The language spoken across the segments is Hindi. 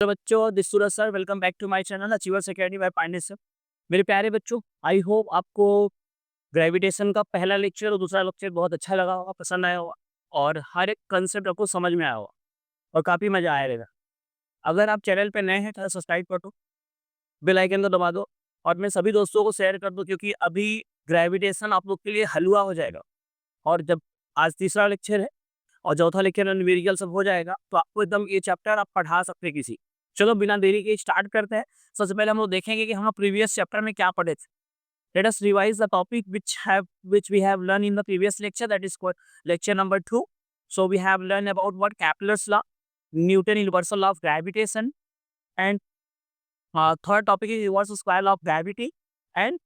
तो बच्चों, this Suraj sir, welcome back to my channel Achievers Academy by Pandey sir. मेरे प्यारे बच्चों, आई होप आपको ग्रेविटेशन का पहला लेक्चर और दूसरा लेक्चर बहुत अच्छा लगा होगा, पसंद आया होगा और हर एक कंसेप्ट आपको समझ में आया होगा और काफ़ी मज़ा आया रहेगा। अगर आप चैनल पे नए हैं तो सब्सक्राइब कर दो, बेल आइकन को दबा दो और मेरे सभी दोस्तों को शेयर कर दो, क्योंकि अभी ग्रेविटेशन आप लोग के लिए हलवा हो जाएगा। और जब आज तीसरा लेक्चर है और चौथा लेक्चर न्यूमेरिकल सब हो जाएगा, तो आपको एकदम ये चैप्टर आप पढ़ा सकते हैं किसी। चलो बिना देरी के स्टार्ट करते हैं। सबसे पहले हम लोग देखेंगे कि हम प्रीवियस चैप्टर में क्या पढ़े थे। Let us revise the topic which we have learned in the previous lecture, that is called lecture number 2. So we have learned about what Kepler's law, Newton universal law of gravitation, and third topic is universal square law of gravity and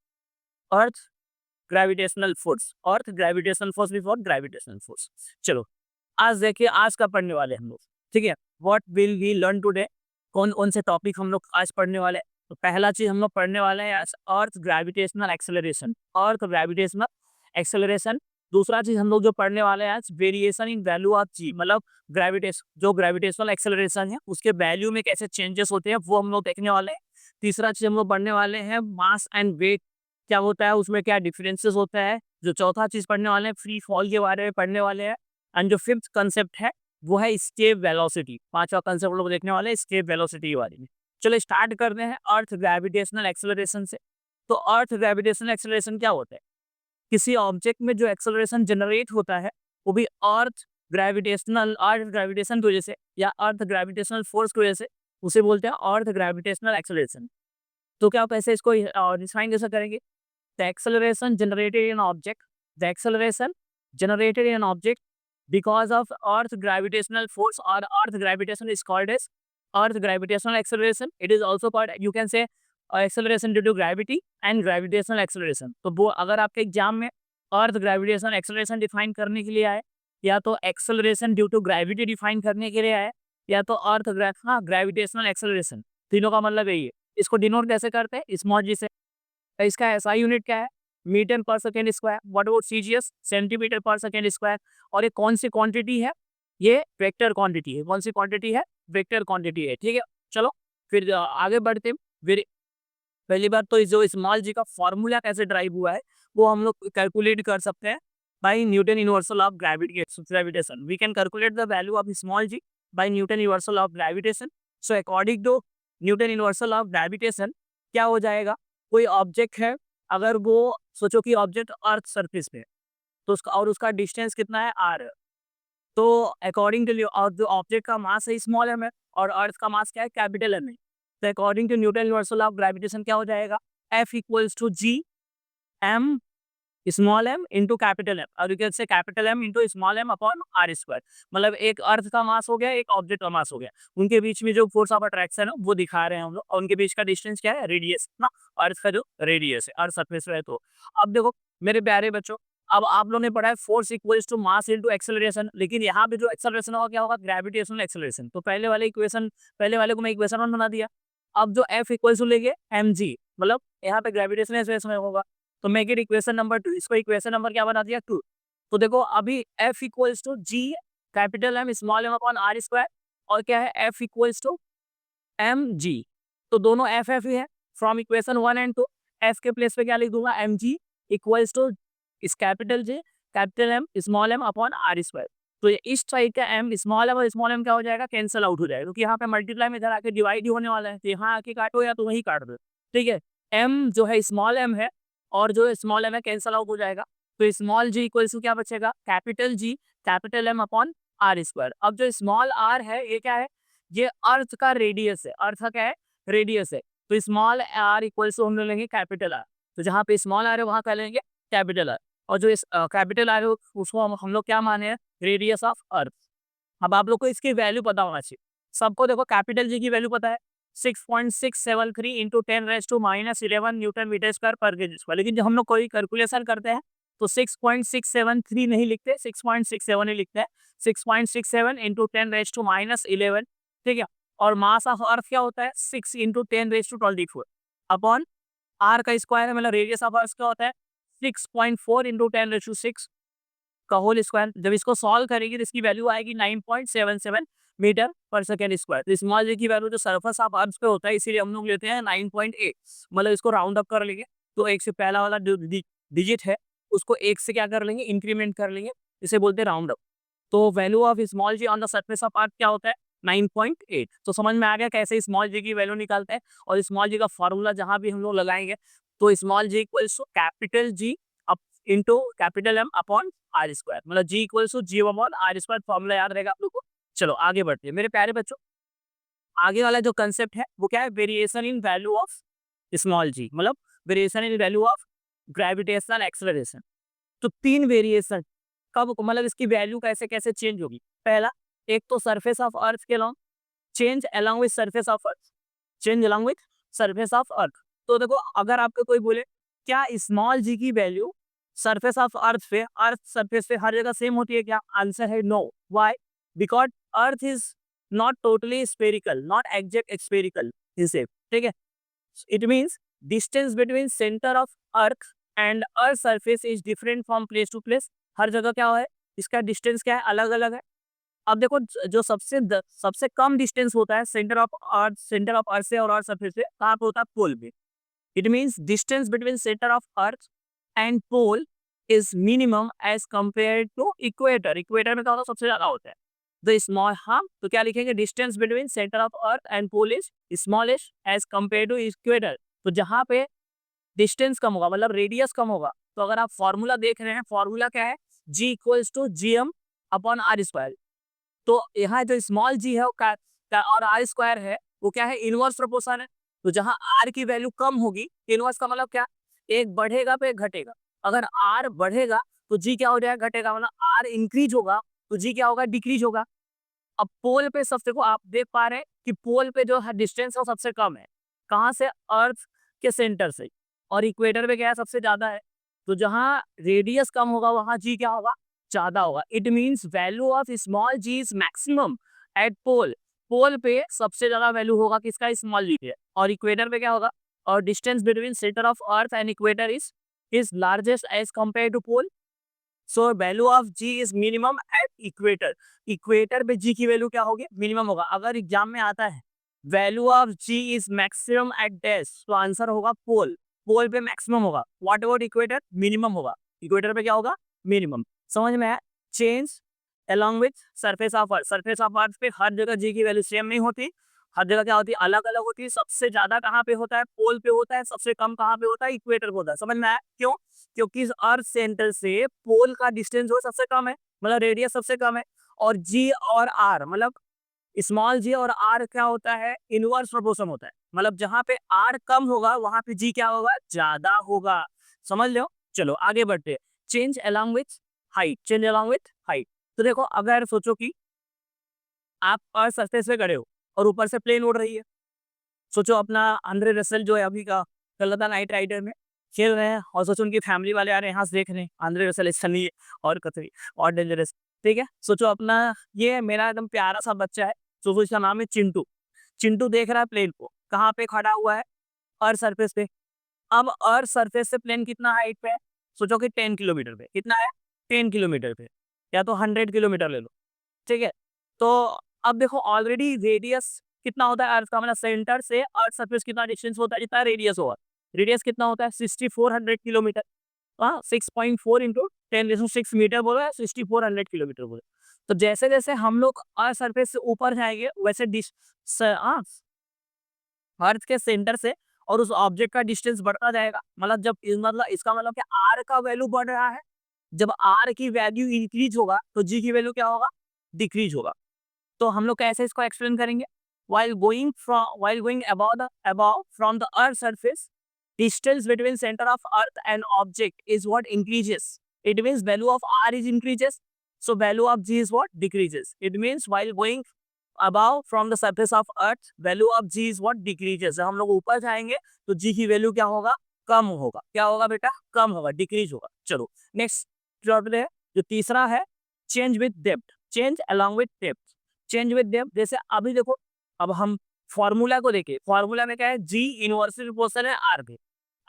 earth gravitational force, earth gravitational force before gravitational force। चलो आज देखिए, आज का पढ़ने वाले हम लोग, ठीक है। What will we learn today, कौन कौन से टॉपिक हम लोग आज पढ़ने वाले हैं। तो पहला चीज हम लोग पढ़ने वाले हैं अर्थ ग्रेविटेशनल एक्सेलरेशन, अर्थ ग्रेविटेशनल एक्सेलरेशन। दूसरा चीज हम लोग जो पढ़ने वाले हैं आज वेरिएशन इन वैल्यू ऑफ जी, मतलब ग्रेविटेशन, जो ग्रेविटेशनल एक्सेलरेशन है उसके वैल्यू में कैसे चेंजेस होते हैं वो हम लोग देखने वाले हैं। तीसरा चीज हम लोग पढ़ने वाले हैं मास एंड वेट, क्या होता है उसमें, क्या डिफरेंसेस होता है। जो चौथा चीज पढ़ने वाले हैं फ्री फॉल के बारे में पढ़ने वाले हैं। एंड जो फिफ्थ कंसेप्ट है वो है स्केप वेलोसिटी। पांचवा कंसेप्ट लोग देखने वाले हैं स्केप वेलोसिटी के बारे में। चलो स्टार्ट करते हैं अर्थ ग्रेविटेशनल एक्सेलरेशन से। तो अर्थ ग्रेविटेशनल एक्सेलरेशन क्या होता है? किसी ऑब्जेक्ट में जो एक्सेलरेशन जनरेट होता है वो भी अर्थ ग्रेविटेशन की वजह से या अर्थ ग्रेविटेशनल फोर्स की वजह से, उसे बोलते हैं अर्थ ग्रेविटेशनल एक्सेलरेशन। तो क्या आप ऐसे इसको डिफाइन कैसे करेंगे? The acceleration generated in an object, the acceleration generated in an object because of earth gravitational force or earth gravitation is called as earth gravitational acceleration. It is also called, you can say, acceleration due to gravity and gravitational acceleration. तो वो अगर आपके एग्जाम में अर्थ ग्रेविटेशनल एक्सेलरेशन डिफाइन करने के लिए आए, या तो acceleration due to gravity define करने के लिए आए, या तो ग्रेविटेशनल एक्सेलरेशन, तीनों का मतलब यही है। इसको डिनोट कैसे करते हैं? स्मॉल जी से। तो इसका एसआई यूनिट क्या है? मीटर पर second square. What about CGS? Centimetre पर सेकेंड स्क्वायर। और ये कौन सी क्वांटिटी है? ये वेक्टर क्वांटिटी है। कौन सी क्वांटिटी है? वेक्टर क्वांटिटी है, ठीक है। चलो फिर आगे बढ़ते हैं। फिर पहली बात तो जो स्मॉल जी का फॉर्मूला कैसे ड्राइव हुआ है वो हम लोग कैलकुलेट कर सकते हैं by Newton universal of gravitation. We can calculate the value of small g by Newton universal of gravitation. So according to Newton universal of gravitation क्या हो जाएगा? कोई ऑब्जेक्ट है, अगर वो सोचो कि ऑब्जेक्ट अर्थ सरफेस पे है, तो उसका और उसका डिस्टेंस कितना है? आर। तो अकॉर्डिंग टू और जो ऑब्जेक्ट का मास है स्मॉल एम है और अर्थ का मास क्या है? कैपिटल एम है। तो according to Newton universal of gravitation क्या हो जाएगा? F equals to G M small m into capital M, और you can say capital M into small m upon are square. मतलब एक अर्थ का मास हो गया, एक ऑब्जेक्ट का मास हो गया, उनके बीच में जो फोर्स ऑफ अट्रैक्शन है वो दिखा रहे हैं हम लोग, और उनके बीच का डिस्टेंस क्या है? रेडियस ना, अर्थ का जो रेडियस है, अर्थ सरफेस पे है। तो अब देखो मेरे प्यारे बच्चों, अब आप लोगों ने पढ़ा है force equals to mass into acceleration, लेकिन यहाँ पे जो एक्सेलरेशन होगा क्या होगा? Gravitational acceleration. तो पहले वाले इक्वेशन, पहले वाले को मैं इक्वेशन 1 बना दिया। अब जो एफ इक्वल्स टू लेंगे एम जी, मतलब यहाँ पे ग्रेविटेशनल एक्सेलरेशन होगा, तो मेक इट इक्वेशन नंबर 2। इसको इक्वेशन नंबर क्या बना दिया? 2। तो देखो अभी F equals to G capital M small m upon are square, और क्या है? F equals to m g. तो दोनों एफ एफ ही है। फ्रॉम इक्वेशन 1 एंड 2 एफ के प्लेस पे क्या लिख दूंगा? एम जी इक्वल्स टू इस capital G capital M small m upon are square. तो ये इस साइड का एम स्मॉल एम और स्मॉल एम क्या हो जाएगा? कैंसिल आउट हो जाएगा, क्योंकि यहाँ पे मल्टीप्लाई में इधर आके डिवाइड ही होने वाला है, तो यहाँ आके काटो या तो वहीं काट दो, ठीक है। एम जो है स्मॉल एम है और जो स्मॉल एम है कैंसल आउट हो जाएगा, तो स्मॉल जी इक्वल्स टू क्या बचेगा? Capital G capital M upon are square. अब जो स्मॉल आर है ये क्या है? ये अर्थ का रेडियस है, अर्थ का क्या है? रेडियस है। तो स्मॉल आर इक्वल्स टू हम लोग लेंगे कैपिटल आर, तो जहाँ पे स्मॉल आर है वहाँ क्या लेंगे? Capital R. और जो इस कैपिटल आर है उसको हम लोग क्या माने हैं? Radius of earth. अब आप लोग को इसकी वैल्यू पता होना चाहिए। सबको देखो कैपिटल जी की वैल्यू पता है 6.673 इंटू 10⁻⁻11 न्यूटन मीटर स्क्वायर पर केजी स्क्वायर। लेकिन जब हम लोग कोई कैलकुलेशन करते हैं तो 6.673 नहीं लिखते, 6.67 ही लिखते हैं। 6.67 इंटू 10⁻11, ठीक है। और मास ऑफ अर्थ क्या होता है? 6 इंटू 10⁻24 अपॉन आर का स्क्वायर है, मतलब रेडियस ऑफ अर्थ क्या होता है? 6.4 इंटू 10⁻6 का होल स्क्वायर। जब इसको सॉल्व करेंगे तो इसकी वैल्यू आएगी 9.77। मीटर पर सेकेंड स्क्वायर। तो स्मॉल जी की वैल्यू जो सरफेस ऑफ अर्थ पे होता है, इसीलिए हम लोग लेते हैं 9.8। मतलब इसको राउंड अप कर लेंगे, तो एक से पहला वाला जो डिजिट है उसको एक से क्या कर लेंगे, इंक्रीमेंट कर लेंगे, इसे बोलते हैं राउंड अप। तो value of small g on the surface of earth क्या होता है, 9.8। तो समझ में आ गया कैसे स्मॉल जी की वैल्यू निकालते हैं। और स्मॉल जी का फॉर्मूला जहां भी हम लोग लगाएंगे, तो small g equals to capital G up into capital M upon are square. मतलब g equals to G upon are square, formula याद रहेगा आप लोग को। चलो आगे बढ़ते हैं मेरे प्यारे बच्चों। आगे वाला जो कंसेप्ट है वो क्या है, variation in value of small g, मतलब variation in value of gravitational acceleration. तो तीन वेरिएशन कब, मतलब इसकी वैल्यू कैसे कैसे चेंज होगी। पहला, एक तो सरफेस ऑफ अर्थ के long change along with surface of earth, change along with surface of अर्थ। तो देखो अगर आपको कोई बोले क्या स्मॉल जी की value surface of earth surface पे हर जगह सेम होती है क्या, आंसर है no. Why, because earth is not totally spherical, not exact spherical in shape, ठीक है। It means distance between centre of earth and earth surface is different from place to place. हर जगह क्या है, इसका डिस्टेंस क्या है, अलग अलग है। अब देखो जो सबसे कम डिस्टेंस होता है सेंटर ऑफ अर्थ से और अर्थ सरफेस से, कहाँ पे होता है, पोल पे। It means distance between centre of earth and pole is minimum as compare to equator. Equator में क्या होता है, सबसे ज्यादा होता है। द स्मॉल, हाँ तो क्या लिखेंगे, distance between centre of earth and pole is smallest as compare to equator. तो जहाँ पे डिस्टेंस कम होगा, मतलब रेडियस कम होगा, तो अगर आप फॉर्मूला देख रहे हैं, फॉर्मूला क्या है, g equals to G M upon are square. तो यहाँ जो स्मॉल जी है वो और आर स्क्वायर है वो क्या है, इनवर्स प्रोपोर्शन है। तो जहाँ आर की वैल्यू कम होगी, इनवर्स का मतलब क्या, एक बढ़ेगा पे एक घटेगा। अगर आर बढ़ेगा तो जी क्या हो जाएगा, घटेगा। मतलब आर इंक्रीज होगा तो जी क्या होगा, डिक्रीज होगा। अब पोल पे सबसे को आप देख पा रहे हैं कि पोल पे जो है डिस्टेंस है वो सबसे कम है, कहाँ से, अर्थ के सेंटर से। और इक्वेटर पे क्या है, सबसे ज्यादा है। तो जहाँ रेडियस कम होगा वहां जी क्या होगा, ज्यादा होगा। It means value of small g is maximum at pole. Pole पे सबसे ज्यादा वैल्यू होगा किसका, स्मॉल जी पे। और इक्वेटर पे क्या होगा, और distance between centre of earth and equator is largest as compare to pole. So value of g is minimum at equator. Equator पे जी की वैल्यू क्या होगी, मिनिमम होगा। अगर एग्जाम में आता है value of g is maximum at dash, तो आंसर होगा पोल। पोल पे मैक्सिमम होगा, व्हाट अबाउट इक्वेटर, मिनिमम होगा। इक्वेटर पे क्या होगा, मिनिमम। समझ में आया। Change along with surface of earth, surface of earth पे हर जगह जी की वैल्यू सेम नहीं होती, हर जगह क्या होती है, अलग अलग होती है। सबसे ज्यादा कहाँ पे होता है, पोल पे होता है। सबसे कम कहाँ पे होता है, इक्वेटर पे होता है। समझ में आया क्यों, क्योंकि अर्थ सेंटर से पोल का डिस्टेंस जो सबसे कम है, मतलब रेडियस सबसे कम है। और जी और आर, मतलब स्मॉल जी और आर क्या होता है, इनवर्स प्रोपोर्शन होता है। मतलब जहां पे आर कम होगा वहां पे जी क्या होगा, ज्यादा होगा। समझ लो। चलो आगे बढ़ते हैं। Change along with height, change along with height. तो देखो अगर सोचो कि आप अर्थ सरफेस पे खड़े हो और ऊपर से प्लेन उड़ रही है। सोचो अपना आंद्रे रसल जो है अभी का चल रहा था नाइट राइडर में, खेल रहे हैं, और सोचो उनकी फैमिली वाले आ रहे हैं यहाँ से देख रहे हैं, आंद्रे रसल इज फनी और कतरी और डेंजरस। ठीक है, सोचो अपना ये मेरा एकदम प्यारा सा बच्चा है, सोचो इसका नाम है चिंटू। चिंटू देख रहा है प्लेन को, कहाँ पे खड़ा हुआ है, अर्थ सरफेस पे। अब अर्थ सरफेस से प्लेन कितना हाइट पे है, सोचो कि 10 किलोमीटर पे। कितना है, 10 किलोमीटर पे, या तो 100 किलोमीटर ले लो। ठीक है, तो अब देखो ऑलरेडी रेडियस कितना होता है अर्थ का, मतलब सेंटर से अर्थ सरफेस कितना डिस्टेंस होता है, जितना रेडियस होगा। रेडियस कितना होता है, 6400 किलोमीटर। हाँ, 6.4 इंटू 10⁶ मीटर बोलो या 6400 किलोमीटर बोलो। तो जैसे जैसे हम लोग अर्थ सरफेस से ऊपर जाएंगे वैसे अर्थ के सेंटर से और उस ऑब्जेक्ट का डिस्टेंस बढ़ता जाएगा। मतलब जब मतलब इसका मतलब कि आर का वैल्यू बढ़ रहा है। जब आर की वैल्यू इंक्रीज होगा तो जी की वैल्यू क्या होगा, डिक्रीज होगा। तो हम लोग कैसे इसको एक्सप्लेन करेंगे, while going above from the earth surface, distance between center of earth and object is what increases. It means value of r is increases, so value of g is what, decreases. It means while going above from the surface of earth, value of g is what, decreases. हम लोग ऊपर जाएंगे तो g की वैल्यू क्या होगा, कम होगा। क्या होगा बेटा, कम होगा, डिक्रीज होगा। चलो नेक्स्ट जो तीसरा है, change with depth, change along with depth. Change with depth, जैसे अभी देखो, अब हम फॉर्मूला को देखें, फॉर्मूला में क्या है, जी इनवर्सली प्रोपोर्शनल है आर पे।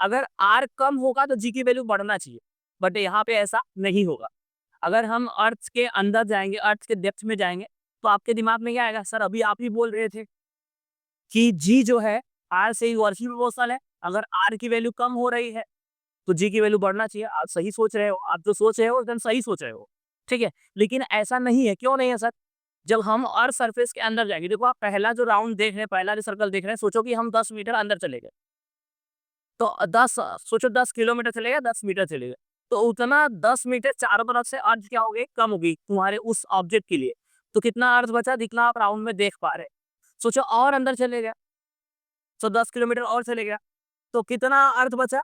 अगर आर कम होगा तो जी की वैल्यू बढ़ना चाहिए, बट यहाँ पे ऐसा नहीं होगा। अगर हम अर्थ के अंदर जाएंगे, अर्थ के डेप्थ में जाएंगे, तो आपके दिमाग में क्या आएगा, सर अभी आप ही बोल रहे थे कि जी जो है आर से इन्वर्सली प्रोपोर्शनल है, अगर आर की वैल्यू कम हो रही है तो जी की वैल्यू बढ़ना चाहिए। आप सही सोच रहे हो, आप जो सोच रहे हो एकदम सही सोच रहे हो, ठीक है। लेकिन ऐसा नहीं है, क्यों नहीं है सर? जब हम अर्थ सरफेस के अंदर जाएंगे, देखो आप पहला जो राउंड देख रहे हैं, पहला जो सर्कल देख रहे हैं, सोचो कि हम 10 मीटर अंदर चले गए, तो 10 किलोमीटर चले गए, 10 मीटर चले गए, तो उतना 10 मीटर चारों तरफ से अर्थ क्या हो गई, कम हो गई तुम्हारे उस ऑब्जेक्ट के लिए। तो कितना अर्थ बचा, जितना आप राउंड में देख पा रहे हैं। सोचो और अंदर चले गया, तो 10 किलोमीटर और चले गया, तो कितना अर्थ बचा,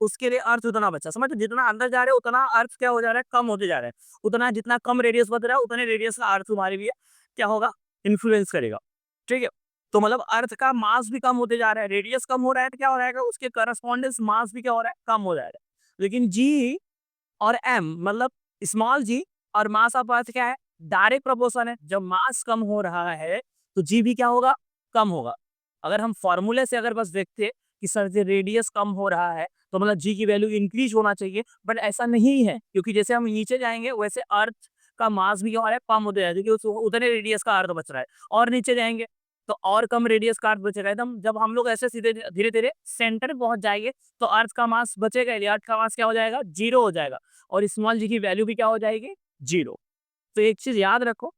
उसके लिए अर्थ उतना बचा। समझ, जितना अंदर जा रहे हो उतना अर्थ क्या हो जा रहा है, कम होते जा रहा है। उतना जितना कम रेडियस बच रहा है, उतने रेडियस का अर्थ तुम्हारे लिए क्या होगा, इन्फ्लुएंस करेगा, ठीक है। तो मतलब अर्थ का मास भी कम होते जा रहा है, रेडियस कम हो रहा है, तो क्या हो जाएगा, उसके करस्पॉन्डेंस मास भी क्या हो रहा है, कम हो जा रहा है। लेकिन जी और एम मतलब स्मॉल जी और मास ऑफ अर्थ क्या है, डायरेक्ट प्रोपोर्शन है। जब मास कम हो रहा है तो जी भी क्या होगा, कम होगा। अगर हम फॉर्मूले से अगर बस देखते कि सर जो रेडियस कम हो रहा है तो मतलब जी की वैल्यू इंक्रीज होना चाहिए, बट ऐसा नहीं है, क्योंकि जैसे हम नीचे जाएंगे वैसे अर्थ का मास भी क्या हो रहा है, कम होते जाएगा, क्योंकि उतने रेडियस का अर्थ बच रहा है। और नीचे जाएंगे तो और कम रेडियस का अर्थ बचेगा एकदम। जब हम लोग ऐसे सीधे धीरे धीरे सेंटर पहुंच जाएंगे तो अर्थ का मास बचेगा ही नहीं, अर्थ का मास क्या हो जाएगा, जीरो हो जाएगा, और स्मॉल जी की वैल्यू भी क्या हो जाएगी, जीरो। तो एक चीज याद रखो,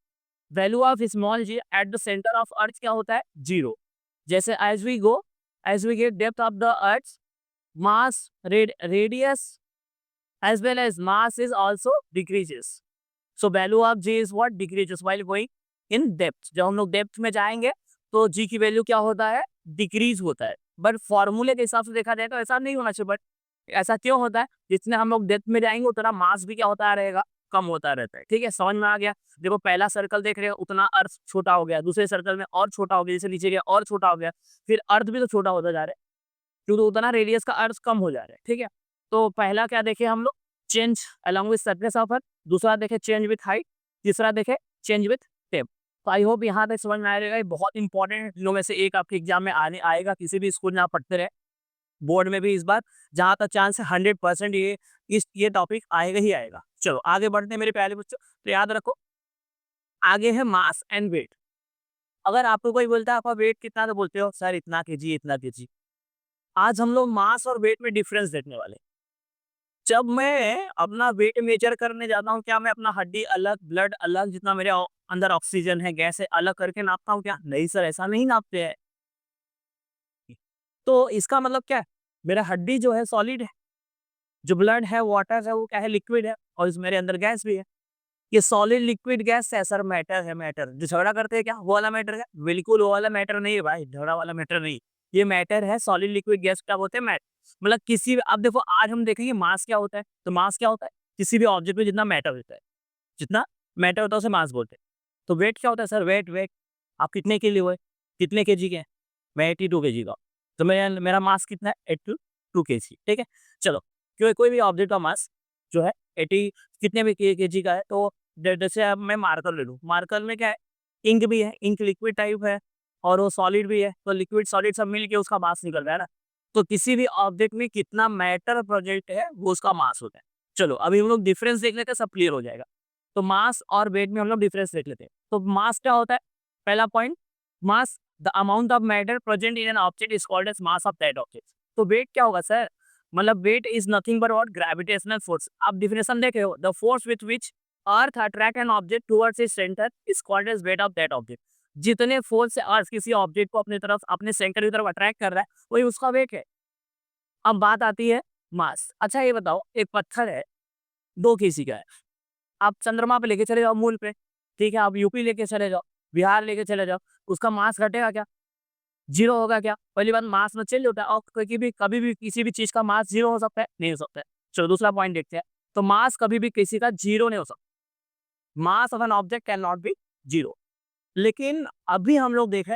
value of small g at the centre of earth क्या होता है, जीरो। जैसे as we get depth of the earth, mass radius as well as mass is also decreases. So value of g is what, decreases while going in depth. जब हम लोग डेप्थ में जाएंगे तो g की वैल्यू क्या होता है, डिक्रीज होता है। बट फॉर्मूले के हिसाब से देखा जाए तो ऐसा नहीं होना चाहिए, बट ऐसा क्यों होता है, जितने हम लोग डेप्थ में जाएंगे उतना मास भी क्या होता रहेगा, कम होता रहता है, ठीक है। समझ में आ गया? देखो पहला सर्कल देख रहे हो, उतना अर्थ छोटा हो गया, दूसरे सर्कल में और छोटा हो गया, जैसे नीचे गया और छोटा हो गया, फिर अर्थ भी तो छोटा होता जा रहा है, क्योंकि उतना रेडियस का अर्थ कम हो जा रहा है, ठीक है। तो पहला क्या देखे हम लोग, change along with surface of अर्थ, दूसरा देखे चेंज विथ हाइट, तीसरा देखे चेंज विथ डेप्थ। तो आई होप यहाँ तक समझ में आएगा। ये बहुत इंपॉर्टेंट है, तीनों में से एक आपके एग्जाम में आने आएगा, किसी भी स्कूल में आप पढ़ते रहे, बोर्ड में भी इस बार जहाँ तक चांस है 100% ये टॉपिक आएगा ही आएगा। चलो आगे बढ़ते हैं मेरे प्यारे बच्चों। तो याद रखो, आगे है मास एंड वेट। अगर आपको कोई बोलता है आपका वेट कितना, तो बोलते हो सर इतना केजी इतना केजी। आज हम लोग मास और वेट में डिफरेंस देखने वाले हैं। जब मैं अपना वेट मेजर करने जाता हूँ, क्या मैं अपना हड्डी अलग, ब्लड अलग, जितना मेरे अंदर ऑक्सीजन है, गैस है, अलग करके नापता हूँ क्या? नहीं सर, ऐसा नहीं नापते हैं। तो इसका मतलब क्या है, मेरा हड्डी जो है सॉलिड है, जो ब्लड है, वाटर है, वो क्या है, लिक्विड है, और इस मेरे अंदर गैस भी है। ये सॉलिड लिक्विड गैस है सर, मैटर है, मैटर। जो झगड़ा करते हैं क्या, वो वाला मैटर है? बिल्कुल वो वाला मैटर नहीं है भाई, झगड़ा वाला मैटर नहीं। ये मैटर है, सॉलिड लिक्विड गैस क्या बोलते हैं, मैटर। मतलब किसी भी, अब देखो आज हम देखेंगे मास क्या होता है, तो मास क्या होता है, किसी भी ऑब्जेक्ट में जितना मैटर होता है, जितना मैटर होता है उसे मास बोलते हैं। तो वेट क्या होता है सर, वेट वेट आप कितने के लिए हुए, कितने केजी के हैं? मैं 82 केजी का, तो मेरा मेरा मास कितना है, 82 केजी, ठीक है। चलो, क्यों कोई भी ऑब्जेक्ट का मास जो है 80 कितने भी केजी का है, तो जैसे अब मैं मार्कर ले लूँ, मार्कर में क्या है, इंक भी है, इंक लिक्विड टाइप है, और वो सॉलिड भी है, तो लिक्विड सॉलिड सब मिल के उसका मास निकल रहा है ना। तो किसी भी ऑब्जेक्ट में कितना मैटर प्रेजेंट है वो उसका मास होता है। चलो अभी हम लोग डिफरेंस देख लेते हैं, सब क्लियर हो जाएगा। तो मास और वेट में हम लोग डिफरेंस देख लेते हैं। तो मास क्या होता है, पहला point, mass the amount of matter present in an object is called as mass of that object. तो वेट क्या होगा सर, मतलब weight is nothing but what, gravitational force. आप डिफिनेशन देखे हो, the force with which earth attract an object towards its centre is called as weight of that object. जितने फोर्स से अर्थ किसी ऑब्जेक्ट को अपने तरफ, अपने सेंटर की तरफ अट्रैक्ट कर रहा है, वही उसका वेट है। अब बात आती है मास। अच्छा ये बताओ, एक पत्थर है 2 केजी का है, आप चंद्रमा पे लेके चले जाओ, मूल पे, ठीक है, आप यूपी लेके चले जाओ, बिहार लेके चले जाओ, उसका मास घटेगा क्या, जीरो होगा क्या? पहली बात, मास में चेंज होता है, और कभी भी किसी भी चीज का मास जीरो हो सकता है, नहीं हो सकता है। चलो दूसरा पॉइंट देखते हैं। तो मास कभी भी किसी का जीरो नहीं हो सकता, मास of an object can not B zero. लेकिन अभी हम लोग देखें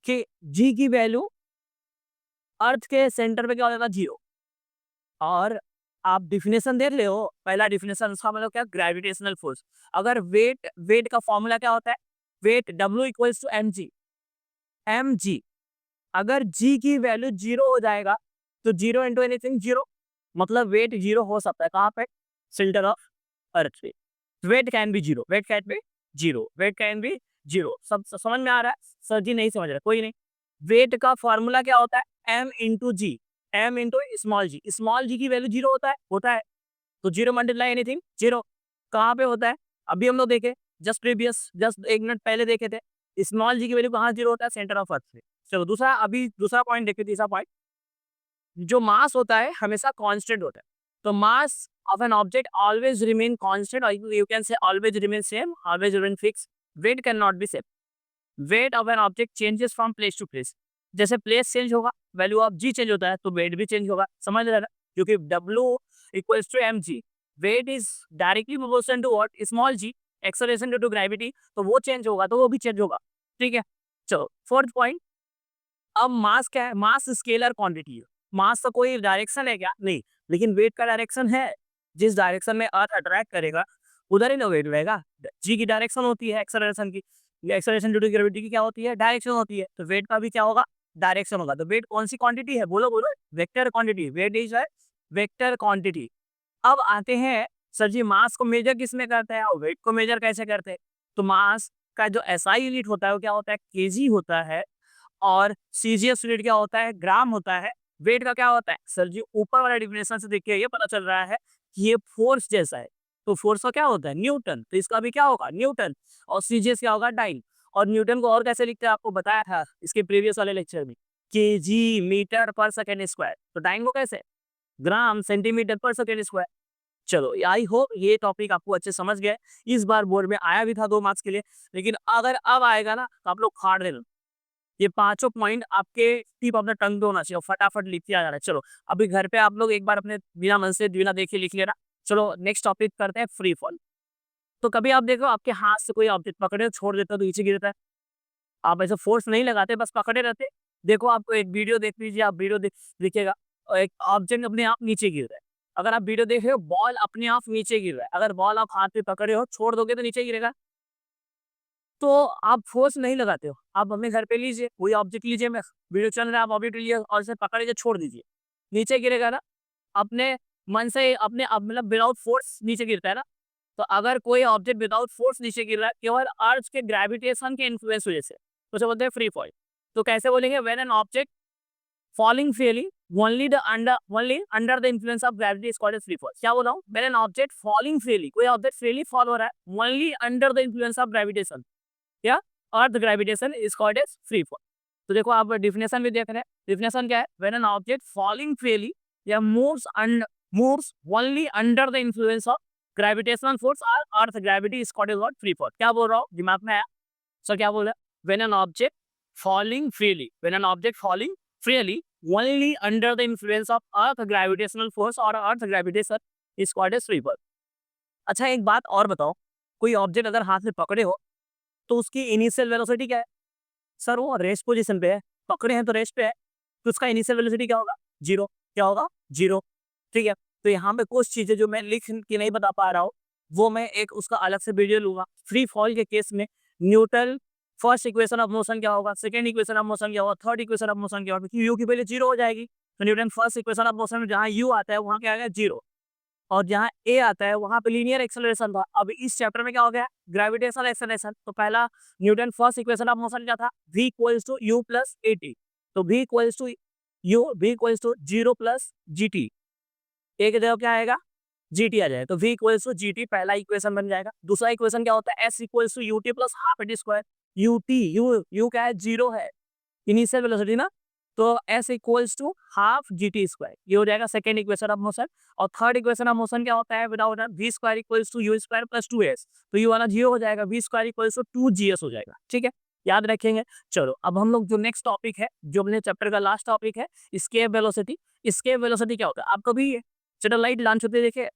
कि जी की वैल्यू अर्थ के सेंटर पे क्या हो जाता है, जीरो। और आप डिफिनेशन देख रहे हो, पहला डिफिनेशन, उसका मतलब क्या, ग्रेविटेशनल फोर्स। अगर वेट, वेट का फॉर्मूला क्या होता है, weight W equals to mg। अगर g की वैल्यू जीरो हो जाएगा तो जीरो इंटू एनीथिंग जीरो, मतलब वेट जीरो हो सकता है कहाँ पे, सेंटर ऑफ अर्थ पे। Weight can be zero, weight can be zero, weight can be zero. सब समझ में आ रहा है? सर जी नहीं समझ रहा, कोई नहीं। वेट का फॉर्मूला क्या होता है? m इंटू जी, m इंटू स्मॉल जी की वैल्यू जीरो होता है। तो जीरो मल्टीप्लाई एनीथिंग जीरो। कहाँ पे होता है? अभी हम लोग देखे, जस्ट 1 मिनट पहले देखे थे। स्मॉल जी की वैल्यू कहाँ जीरो होता है? सेंटर ऑफ अर्थ पे। चलो दूसरा पॉइंट देखिए, तीसरा पॉइंट, जो मास होता है हमेशा कांस्टेंट होता है। तो mass of an object always remain constant, और you can say always remain same, always remain fix. Weight can not be same. Weight of an object changes from place to place. जैसे प्लेस चेंज होगा, वैल्यू ऑफ जी चेंज होता है, तो वेट भी चेंज होगा। समझ रहे हैं ना? क्योंकि W equals to mg, weight is directly proportional to what? Small g, acceleration due to gravity, तो वो चेंज होगा, तो वो भी चेंज होगा। ठीक है, चलो फोर्थ पॉइंट। अब मास क्या है? मास स्केलर क्वांटिटी है। मास का कोई डायरेक्शन है क्या? नहीं, लेकिन वेट का डायरेक्शन है। जिस डायरेक्शन में अर्थ अट्रैक्ट करेगा उधर ही ना वेट रहेगा। जी की डायरेक्शन होती है एक्सेलरेशन की, एक्सेलरेशन ड्यू टू ग्रेविटी की क्या होती है? डायरेक्शन होती है। तो वेट का भी क्या होगा? डायरेक्शन होगा। तो वेट कौन सी क्वांटिटी है? बोलो बोलो। Vector quantity. Weight is vector quantity. अब आते हैं, सर जी मास को मेजर किस में करते हैं और वेट को मेजर कैसे करते हैं? तो मास का जो एसआई यूनिट होता है वो क्या होता है? केजी होता है। और सीजीएस यूनिट क्या होता है? ग्राम होता है। वेट का क्या होता है? सर जी ऊपर वाला डिफिनेशन से देखिए ये पता चल रहा है कि ये फोर्स जैसा है। तो फोर्स का क्या होता है? न्यूटन। तो इसका भी क्या होगा? न्यूटन। और सीजीएस क्या होगा? डाइन। और न्यूटन को और कैसे लिखते हैं आपको बताया था इसके प्रीवियस वाले लेक्चर में, केजी मीटर पर सेकेंड स्क्वायर। तो डाइन को कैसे? ग्राम सेंटीमीटर पर सेकेंड स्क्वायर। चलो, आई होप ये टॉपिक आपको अच्छे समझ गए। इस बार बोर्ड में आया भी था 2 मार्क्स के लिए, लेकिन अगर अब आएगा ना तो आप लोग फाड़ देना। ये पांचों पॉइंट आपके टिप ऑफ द टंग पे होना चाहिए, फटाफट लिखते आ जाना है। चलो, अभी घर पे आप लोग एक बार अपने बिना मन से बिना देखे लिख लेना। चलो नेक्स्ट टॉपिक करते हैं, फ्री फॉल। तो कभी आप देखो आपके हाथ से कोई ऑब्जेक्ट पकड़े छोड़ देता है तो नीचे गिरता है। आप ऐसे फोर्स नहीं लगाते, बस पकड़े रहते। देखो, आपको एक वीडियो देख लीजिए, आप वीडियो देखिएगा और एक ऑब्जेक्ट अपने आप नीचे गिर रहा है। अगर आप वीडियो देख रहे हो, बॉल अपने आप नीचे गिर रहा है। अगर बॉल आप हाथ पे पकड़े हो, छोड़ दोगे तो नीचे गिरेगा। तो आप फोर्स नहीं लगाते हो। आप अपने घर पे लीजिए, कोई ऑब्जेक्ट लीजिए, मैं वीडियो चल रहा है, आप ऑब्जेक्ट लीजिए और इसे पकड़ के छोड़ दीजिए, नीचे गिरेगा ना। अपने मन से अपने मतलब विदाउट फोर्स नीचे गिरता है ना। तो अगर कोई ऑब्जेक्ट विदाउट फोर्स नीचे गिर रहा है केवल अर्थ के ग्रेविटेशन के इन्फ्लुएंस वजह से, तो उसे बोलते हैं फ्री फॉल। तो कैसे बोलेंगे? When an object falling freely only under the influence of gravity is called as free fall। क्या बोल रहा हूँ? When an object falling freely, कोई ऑब्जेक्ट freely fall हो रहा है only under the influence of gravitation, या earth gravitation is called as free fall. तो देखो, आप डिफिनेशन भी देख रहे हैं। डिफिनेशन क्या है? When an object falling freely या moves only under the influence of gravitational force or earth gravity is called as what? Free fall. क्या बोल रहा हूँ? दिमाग में आया? सर क्या बोल रहा है? When an object falling freely only under the influence of earth gravitational force or earth gravitation is called as free fall. अच्छा, एक बात और बताओ, कोई ऑब्जेक्ट अगर हाथ में पकड़े हो तो उसकी इनिशियल वेलोसिटी क्या है? सर वो रेस्ट पोजीशन पे है, पकड़े हैं तो रेस्ट पे है, तो उसका इनिशियल वेलोसिटी क्या होगा? जीरो। क्या होगा? जीरो। ठीक है, तो यहाँ पे कुछ चीजें जो मैं लिख के नहीं बता पा रहा हूँ, वो मैं एक उसका अलग से वीडियो लूंगा। फ्री फॉल के केस में Newton first equation of motion क्या होगा, सेकंड इक्वेशन ऑफ मोशन क्या होगा, थर्ड इक्वेशन ऑफ मोशन क्या होगा, क्योंकि यू की वैल्यू जीरो हो जाएगी। तो Newton first equation of motion में जहाँ यू आता है वहाँ क्या आएगा? जीरो। और जहाँ ए आता है वहाँ पे लीनियर एक्सेलरेशन था। अब इस चैप्टर में क्या हो गया? Gravitational acceleration. तो पहला Newton first equation of motion क्या था? v equals to u plus a t. तो v equals to u, v equals to zero plus g t. A की जगह क्या आएगा? जी टी आ जाएगा। तो v equals to g t पहला इक्वेशन बन जाएगा। दूसरा इक्वेशन क्या होता है? s equals to u t plus half a t square. U t u क्या है? जीरो है, इनिशियल वेलोसिटी ना। तो s equals to half g t square, ये हो जाएगा सेकंड इक्वेशन ऑफ मोशन। और थर्ड इक्वेशन ऑफ मोशन क्या होता है? Without v square equals to u square plus two S. तो यू वाला जीरो हो जाएगा, v square equals to two g s हो जाएगा। ठीक है, याद रखेंगे। चलो, अब हम लोग जो नेक्स्ट टॉपिक है, जो अपने चैप्टर का लास्ट टॉपिक है, स्केप वेलोसिटी। स्केप वेलोसिटी क्या होता है? आप कभी सैटेलाइट लॉन्च होते देखे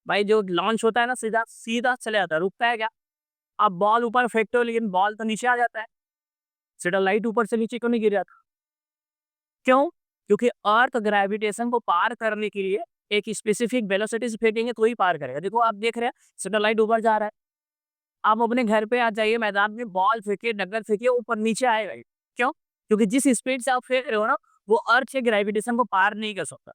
भाई? जो लॉन्च होता है ना, सीधा सीधा चले जाता है, रुकता है क्या? आप बॉल ऊपर फेंकते हो लेकिन बॉल तो नीचे आ जाता है। सैटेलाइट ऊपर से नीचे क्यों नहीं गिर जाता? क्यों? क्योंकि अर्थ ग्रेविटेशन को पार करने के लिए एक स्पेसिफिक वेलोसिटी से फेंकेंगे तो ही पार करेगा। देखो, आप देख रहे हैं सैटेलाइट ऊपर जा रहा है। आप अपने घर पे आ जाइए, मैदान में बॉल फेंकिए, डगर फेंकिए, ऊपर नीचे आएगा ही। क्यों? क्योंकि जिस स्पीड से आप फेंक रहे हो ना, वो अर्थ के ग्रेविटेशन को पार नहीं कर सकता।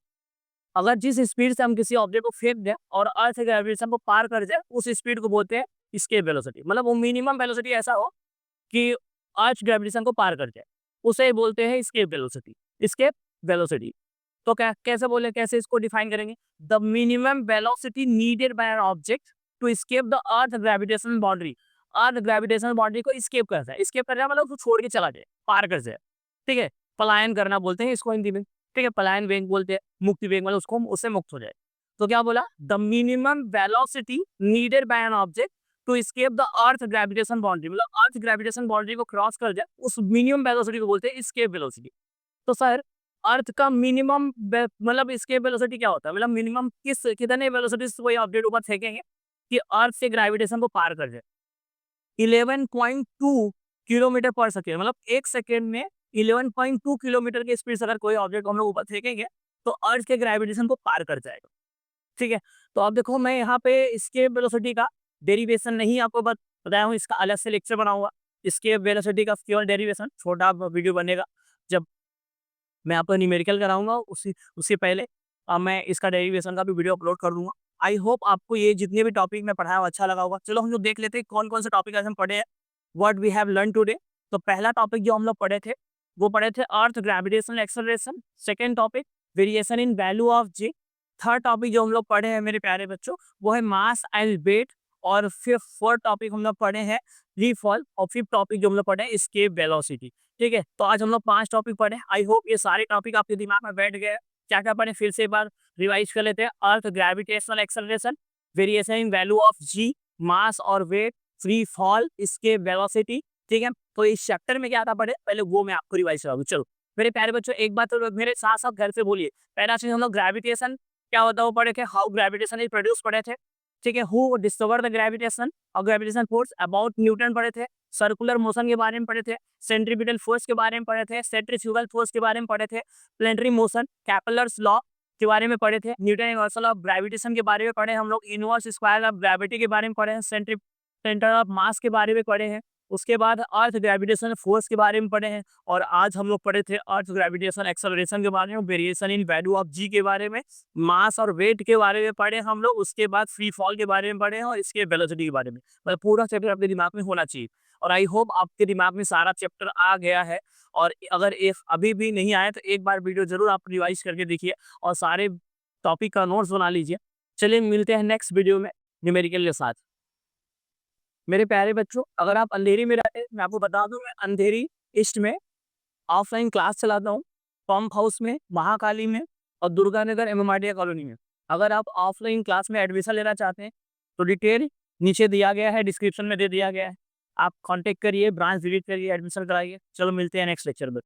अगर जिस स्पीड से हम किसी ऑब्जेक्ट को फेंक दें और अर्थ ग्रेविटेशन को पार कर जाए, उस स्पीड को बोलते हैं escape velocity, मतलब वो मिनिमम वेलोसिटी ऐसा हो कि अर्थ ग्रेविटेशन को पार कर जाए, उसे बोलते हैं escape velocity, escape velocity। तो क्या कैसे बोले, कैसे इसको डिफाइन करेंगे? The minimum velocity needed by an object to escape the earth gravitational boundary. Earth gravitational boundary को एस्केप करता है, एस्केप कर रहा है मतलब उसको छोड़ के चला जाए, पार कर जाए, ठीक है? पलायन करना बोलते हैं इसको हिंदी में, ठीक है? पलायन वेग बोलते हैं, मुक्ति वेग मतलब उसको उससे मुक्त हो जाए। तो क्या बोला? The minimum velocity needed by an object to escape the earth gravitation boundary, मतलब अर्थ ग्रेविटेशन बाउंड्री को क्रॉस कर जाए, उस मिनिमम वेलोसिटी को बोलते हैं एस्केप वेलोसिटी। तो सर अर्थ का मिनिमम मतलब एस्केप वेलोसिटी क्या होता है? मतलब मिनिमम कितने वेलोसिटी से कोई ऑब्जेक्ट ऊपर फेंकेंगे कि अर्थ से ग्रेविटेशन को पार कर जाए? 11.2 किलोमीटर पर सेकेंड, मतलब 1 सेकेंड में 11.2 किलोमीटर की स्पीड से अगर कोई ऑब्जेक्ट हम लोग ऊपर फेंकेंगे तो अर्थ के ग्रेविटेशन को पार कर जाएगा, ठीक है? तो अब देखो मैं यहाँ पे एस्केप वेलोसिटी का डेरिवेशन नहीं आपको बताया हूँ, इसका अलग से लेक्चर बनाऊंगा। एस्केप वेलोसिटी का केवल डेरिवेशन छोटा वीडियो बनेगा, जब मैं आपको न्यूमेरिकल कराऊँगा उसी उससे पहले मैं इसका डेरिवेशन का भी वीडियो अपलोड कर दूँगा। आई होप आपको ये जितने भी टॉपिक मैं पढ़ाया वो अच्छा लगा होगा। चलो हम लोग देख लेते हैं कौन-कौन से टॉपिक आज हम पढ़े हैं, what we have learn today. तो पहला टॉपिक जो हम लोग पढ़े थे, वो पढ़े थे earth gravitational acceleration. Second topic variation in value of g. Third topic जो हम लोग पढ़े हैं मेरे प्यारे बच्चों, वो है मास एंड वेट। और फिर फोर्थ टॉपिक हम लोग पढ़े हैं फ्री फॉल। और फिफ्थ टॉपिक जो हम लोग पढ़े हैं एस्केप वेलोसिटी। ठीक है, तो आज हम लोग 5 टॉपिक पढ़े। आई होप ये सारे टॉपिक आपके दिमाग में बैठ गए। क्या-क्या पढ़े फिर से एक बार रिवाइज कर लेते हैं। Earth gravitational acceleration, variation in value of g, mass और weight, free fall, escape velocity. ठीक है, तो इस चैप्टर में क्या था पढ़े, पहले वो मैं आपको रिवाइज कराऊँ। चलो मेरे प्यारे बच्चों, एक बात तो मेरे साथ-साथ घर से बोलिए। पहला चीज़ हम लोग ग्रेविटेशन क्या होता है वो पढ़े थे, हाउ ग्रेविटेशन इज प्रोड्यूस पढ़े थे। ठीक है, हु डिस्कवर द ग्रेविटेशन और ग्रेविटेशन फोर्स, अबाउट न्यूटन पढ़े थे। सर्कुलर मोशन के बारे में पढ़े थे, सेंट्रीपिटल फोर्स के बारे में पढ़े थे, सेंट्रीफ्यूगल फोर्स के बारे में पढ़े थे, प्लेनेटरी मोशन, कैपलर्स लॉ के बारे में पढ़े थे, न्यूटन यूनिवर्सल ऑफ ग्रेविटेशन के बारे में पढ़े हम लोग, इनवर्स स्क्वायर ऑफ ग्रेविटी के बारे में पढ़े हैं, सेंटर ऑफ मास के बारे में पढ़े हैं। उसके बाद अर्थ ग्रेविटेशन फोर्स के बारे में पढ़े हैं। और आज हम लोग पढ़े थे अर्थ ग्रेविटेशन एक्सेलरेशन के बारे में, वेरिएशन इन वैल्यू ऑफ जी के बारे में, मास और वेट के बारे में पढ़े हम लोग। उसके बाद फ्री फॉल के बारे में पढ़े हैं और इसके वेलोसिटी के बारे में। मतलब पूरा चैप्टर आपके दिमाग में होना चाहिए। और आई होप आपके दिमाग में सारा चैप्टर आ गया है। और अगर इफ अभी भी नहीं आया तो एक बार वीडियो जरूर आप रिवाइज करके देखिए और सारे टॉपिक का नोट्स बना लीजिए। चलिए मिलते हैं नेक्स्ट वीडियो में न्यूमेरिकल के साथ। मेरे प्यारे बच्चों, अगर आप अंधेरी में रहते हैं, मैं आपको बता दूं मैं अंधेरी ईस्ट में ऑफलाइन क्लास चलाता हूँ, पंप हाउस में, महाकाली में और दुर्गा नगर एमएमआरडीए कॉलोनी में। अगर आप ऑफलाइन क्लास में एडमिशन लेना चाहते हैं तो डिटेल नीचे दिया गया है, डिस्क्रिप्शन में दे दिया गया है। आप कांटेक्ट करिए, ब्रांच विजिट करिए, एडमिशन कराइए। चलो मिलते हैं नेक्स्ट लेक्चर में।